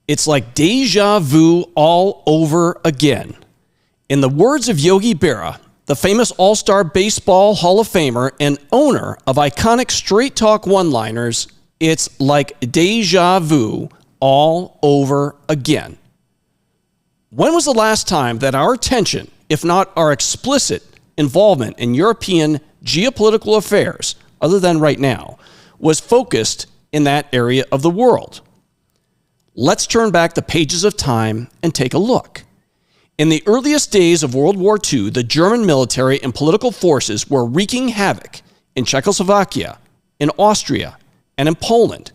It's like déjà vu all over again. In the words of Yogi Bera, the famous All-Star Baseball Hall of Famer and owner of iconic straight talk one-liners, it's like déjà vu all over again. When was the last time that our attention, if not our explicit involvement in European geopolitical affairs, other than right now, was focused in that area of the world? Let's turn back the pages of time and take a look. In the earliest days of World War II, the German military and political forces were wreaking havoc in Czechoslovakia, in Austria, and in Poland.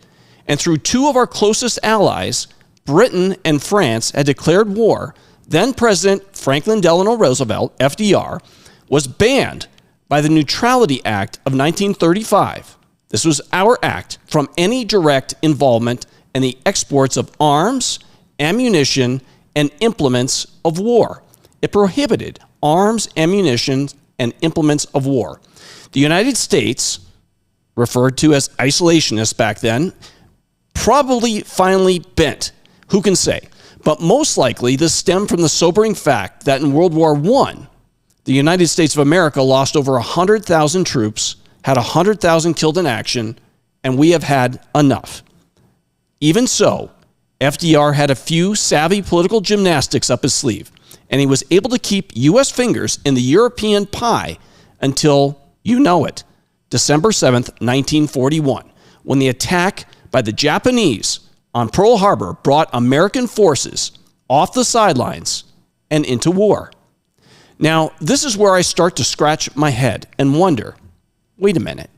And through two of our closest allies, Britain and France, had declared war. Then President Franklin Delano Roosevelt, FDR, was banned by the Neutrality Act of 1935. This was our act from any direct involvement in the exports of arms, ammunition, and implements of war. It prohibited arms, ammunition, and implements of war. The United States, referred to as isolationists back then, probably finally bent. Who can say? But most likely this stemmed from the sobering fact that in World War I, the United States of America lost over 100,000 troops, had 100,000 killed in action, and we have had enough. Even so, FDR had a few savvy political gymnastics up his sleeve, and he was able to keep U.S. fingers in the European pie until, you know it, December 7th, 1941, when the attack by the Japanese on Pearl Harbor brought American forces off the sidelines and into war. Now, this is where I start to scratch my head and wonder, wait a minute.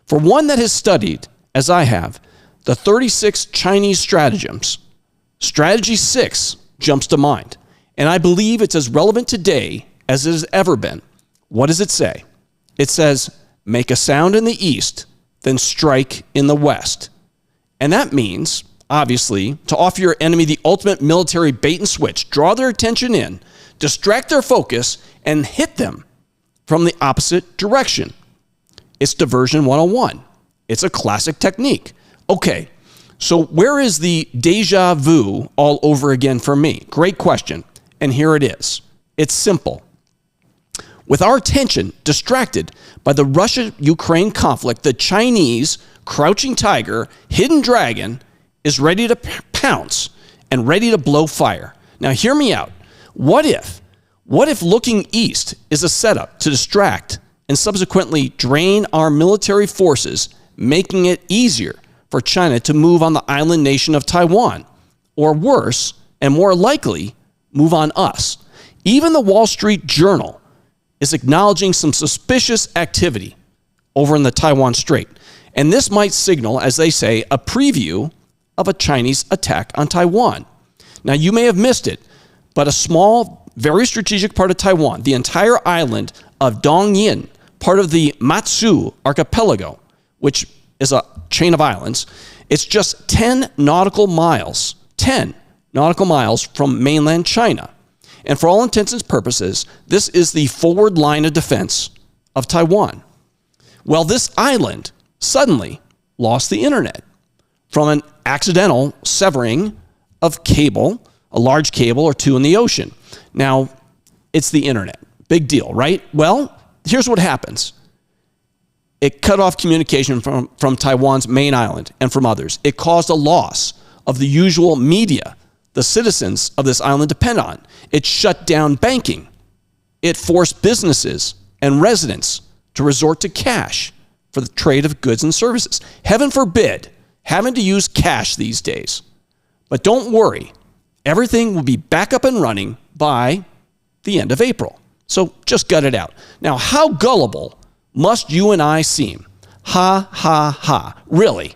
For one that has studied, as I have, the 36 Chinese stratagems, Strategy 6 jumps to mind, and I believe it's as relevant today as it has ever been. What does it say? It says, make a sound in the east, then strike in the west. And that means, obviously, to offer your enemy the ultimate military bait and switch, draw their attention in, distract their focus, and hit them from the opposite direction. It's diversion 101. It's a classic technique. Okay, so where is the déjà vu all over again for me? Great question. And here it is. It's simple. With our attention distracted by the Russia-Ukraine conflict, the Chinese crouching tiger, hidden dragon, is ready to pounce and ready to blow fire. Now, hear me out. What if looking east is a setup to distract and subsequently drain our military forces, making it easier for China to move on the island nation of Taiwan, or worse, and more likely, move on us? Even the Wall Street Journal is acknowledging some suspicious activity over in the Taiwan Strait. And this might signal, as they say, a preview of a Chinese attack on Taiwan. Now, you may have missed it, but a small, very strategic part of Taiwan, the entire island of Dongyin, part of the Matsu archipelago, which is a chain of islands, it's just 10 nautical miles from mainland China. And for all intents and purposes, this is the forward line of defense of Taiwan. Well, this island suddenly lost the internet from an accidental severing of cable, a large cable or two in the ocean. Now, it's the internet. Big deal, right? Well, here's what happens. It cut off communication from Taiwan's main island and from others. It caused a loss of the usual media the citizens of this island depend on. It shut down banking. It forced businesses and residents to resort to cash for the trade of goods and services. Heaven forbid having to use cash these days. But don't worry, everything will be back up and running by the end of April. So just gut it out. Now, how gullible must you and I seem? Ha, ha, ha. Really?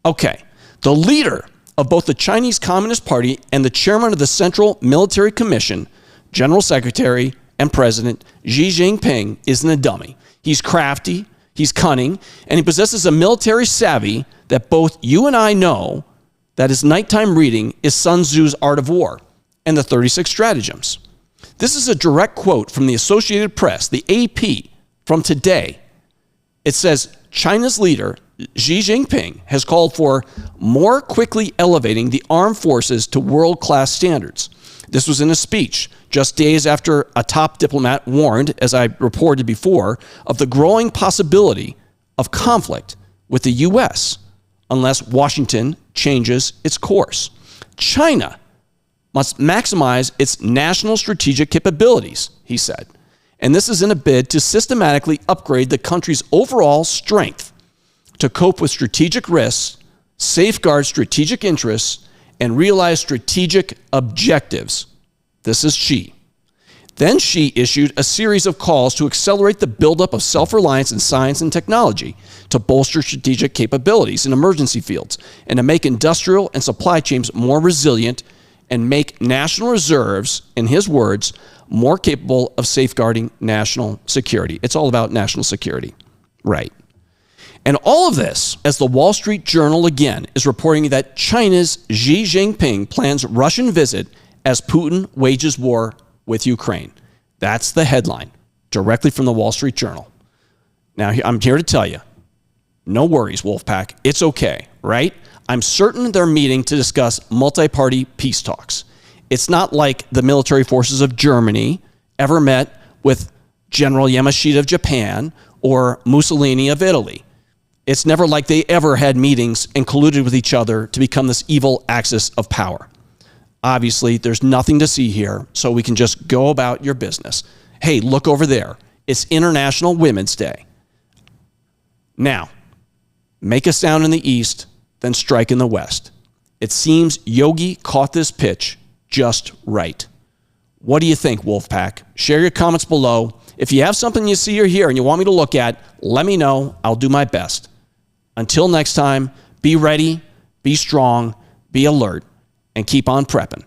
Okay. The leader of both the Chinese Communist Party and the chairman of the Central Military Commission, General Secretary and President Xi Jinping, isn't a dummy. He's crafty, he's cunning, and he possesses a military savvy that both you and I know that his nighttime reading is Sun Tzu's Art of War and the 36 Stratagems. This is a direct quote from the Associated Press, the AP, from today. It says, China's leader Xi Jinping has called for more quickly elevating the armed forces to world-class standards. This was in a speech just days after a top diplomat warned, as I reported before, of the growing possibility of conflict with the U.S. unless Washington changes its course. China must maximize its national strategic capabilities, he said. And this is in a bid to systematically upgrade the country's overall strength to cope with strategic risks, safeguard strategic interests, and realize strategic objectives. This is Xi. Then Xi issued a series of calls to accelerate the buildup of self-reliance in science and technology, to bolster strategic capabilities in emergency fields, and to make industrial and supply chains more resilient and make national reserves, in his words, more capable of safeguarding national security. It's all about national security, right? And all of this, as the Wall Street Journal again is reporting that China's Xi Jinping plans Russian visit as Putin wages war with Ukraine. That's the headline, directly from the Wall Street Journal. Now, I'm here to tell you, no worries, Wolfpack. It's okay, right? I'm certain they're meeting to discuss multi-party peace talks. It's not like the military forces of Germany ever met with General Yamashita of Japan or Mussolini of Italy. It's never like they ever had meetings and colluded with each other to become this evil axis of power. Obviously, there's nothing to see here, so we can just go about your business. Hey, look over there. It's International Women's Day. Now, make a sound in the East, then strike in the West. It seems Yogi caught this pitch just right. What do you think, Wolfpack? Share your comments below. If you have something you see or hear and you want me to look at, let me know. I'll do my best. Until next time, be ready, be strong, be alert, and keep on prepping.